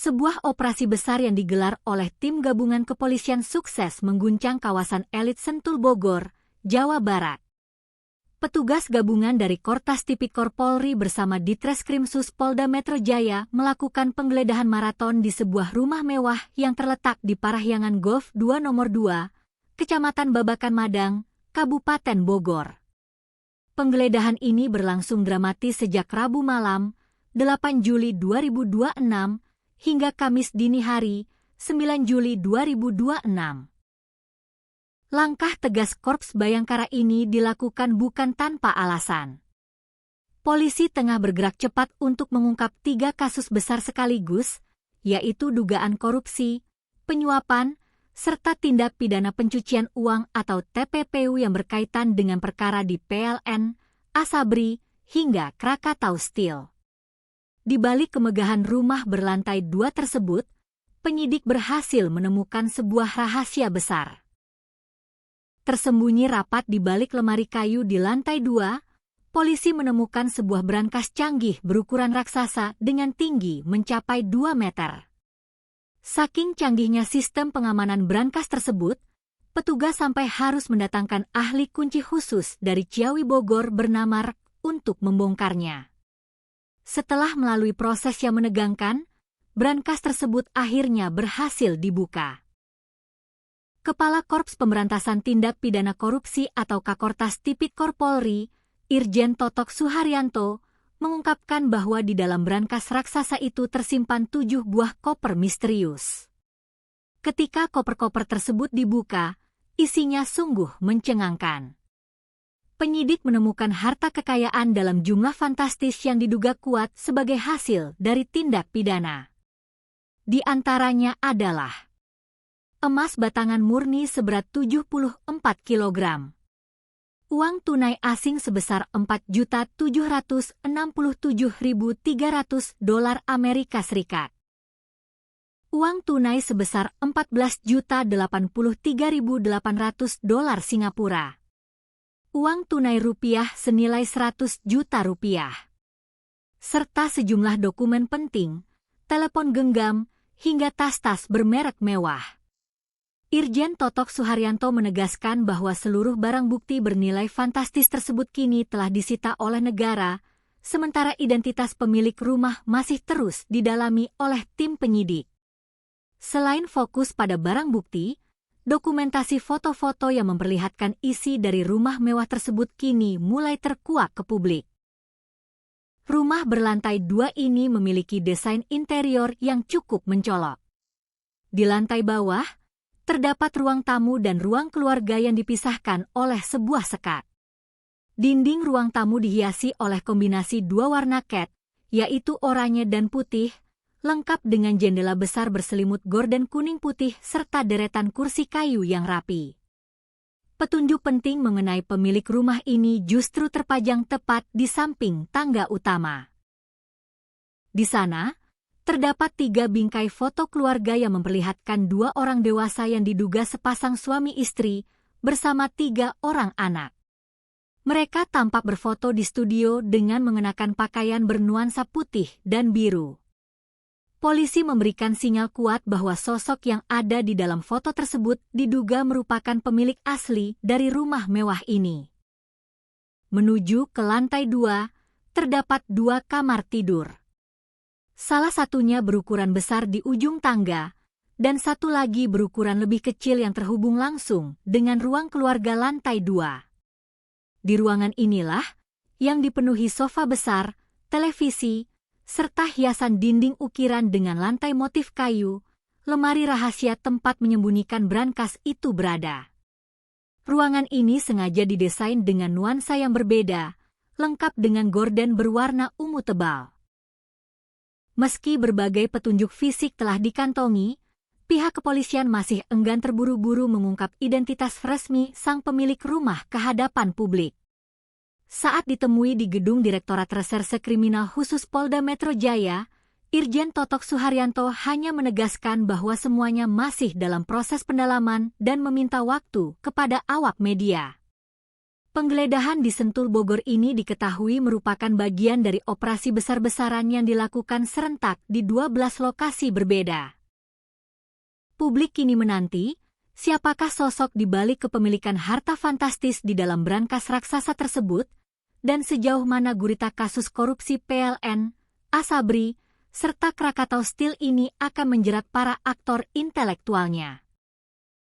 Sebuah operasi besar yang digelar oleh tim gabungan kepolisian sukses mengguncang kawasan elit Sentul Bogor, Jawa Barat. Petugas gabungan dari Kortas Tipikor Polri bersama Ditreskrimsus Polda Metro Jaya melakukan penggeledahan maraton di sebuah rumah mewah yang terletak di Parahyangan Golf 2 Nomor 2, Kecamatan Babakan Madang, Kabupaten Bogor. Penggeledahan ini berlangsung dramatis sejak Rabu malam, 8 Juli 2026, hingga Kamis dini hari, 9 Juli 2026. Langkah tegas Korps Bayangkara ini dilakukan bukan tanpa alasan. Polisi tengah bergerak cepat untuk mengungkap 3 kasus besar sekaligus, yaitu dugaan korupsi, penyuapan, serta tindak pidana pencucian uang atau TPPU yang berkaitan dengan perkara di PLN, Asabri, hingga Krakatau Steel. Di balik kemegahan rumah berlantai 2 tersebut, penyidik berhasil menemukan sebuah rahasia besar. Tersembunyi rapat di balik lemari kayu di lantai 2, polisi menemukan sebuah brankas canggih berukuran raksasa dengan tinggi mencapai 2 meter. Saking canggihnya sistem pengamanan brankas tersebut, petugas sampai harus mendatangkan ahli kunci khusus dari Ciawi Bogor bernama Rek untuk membongkarnya. Setelah melalui proses yang menegangkan, brankas tersebut akhirnya berhasil dibuka. Kepala Korps Pemberantasan Tindak Pidana Korupsi atau Kakortas Tipikor Polri, Irjen Totok Suharyanto, mengungkapkan bahwa di dalam brankas raksasa itu tersimpan 7 buah koper misterius. Ketika koper-koper tersebut dibuka, isinya sungguh mencengangkan. Penyidik menemukan harta kekayaan dalam jumlah fantastis yang diduga kuat sebagai hasil dari tindak pidana. Di antaranya adalah emas batangan murni seberat 74 kg, uang tunai asing sebesar $4.767.300 Amerika Serikat, uang tunai sebesar $14.083.800 Singapura, uang tunai rupiah senilai 100 juta rupiah, serta sejumlah dokumen penting, telepon genggam, hingga tas-tas bermerek mewah. Irjen Totok Suharyanto menegaskan bahwa seluruh barang bukti bernilai fantastis tersebut kini telah disita oleh negara, sementara identitas pemilik rumah masih terus didalami oleh tim penyidik. Selain fokus pada barang bukti, dokumentasi foto-foto yang memperlihatkan isi dari rumah mewah tersebut kini mulai terkuak ke publik. Rumah berlantai 2 ini memiliki desain interior yang cukup mencolok. Di lantai bawah, terdapat ruang tamu dan ruang keluarga yang dipisahkan oleh sebuah sekat. Dinding ruang tamu dihiasi oleh kombinasi 2 warna cat, yaitu oranye dan putih, lengkap dengan jendela besar berselimut gorden kuning putih serta deretan kursi kayu yang rapi. Petunjuk penting mengenai pemilik rumah ini justru terpajang tepat di samping tangga utama. Di sana, terdapat 3 bingkai foto keluarga yang memperlihatkan 2 orang dewasa yang diduga sepasang suami istri bersama 3 orang anak. Mereka tampak berfoto di studio dengan mengenakan pakaian bernuansa putih dan biru. Polisi memberikan sinyal kuat bahwa sosok yang ada di dalam foto tersebut diduga merupakan pemilik asli dari rumah mewah ini. Menuju ke lantai 2, terdapat 2 kamar tidur. Salah satunya berukuran besar di ujung tangga, dan satu lagi berukuran lebih kecil yang terhubung langsung dengan ruang keluarga lantai 2. Di ruangan inilah, yang dipenuhi sofa besar, televisi, serta hiasan dinding ukiran dengan lantai motif kayu, lemari rahasia tempat menyembunyikan brankas itu berada. Ruangan ini sengaja didesain dengan nuansa yang berbeda, lengkap dengan gorden berwarna ungu tebal. Meski berbagai petunjuk fisik telah dikantongi, pihak kepolisian masih enggan terburu-buru mengungkap identitas resmi sang pemilik rumah ke hadapan publik. Saat ditemui di gedung Direktorat Reserse Kriminal Khusus Polda Metro Jaya, Irjen Totok Suharyanto hanya menegaskan bahwa semuanya masih dalam proses pendalaman dan meminta waktu kepada awak media. Penggeledahan di Sentul Bogor ini diketahui merupakan bagian dari operasi besar-besaran yang dilakukan serentak di 12 lokasi berbeda. Publik kini menanti, siapakah sosok di balik kepemilikan harta fantastis di dalam brankas raksasa tersebut, dan sejauh mana gurita kasus korupsi PLN, Asabri, serta Krakatau Steel ini akan menjerat para aktor intelektualnya.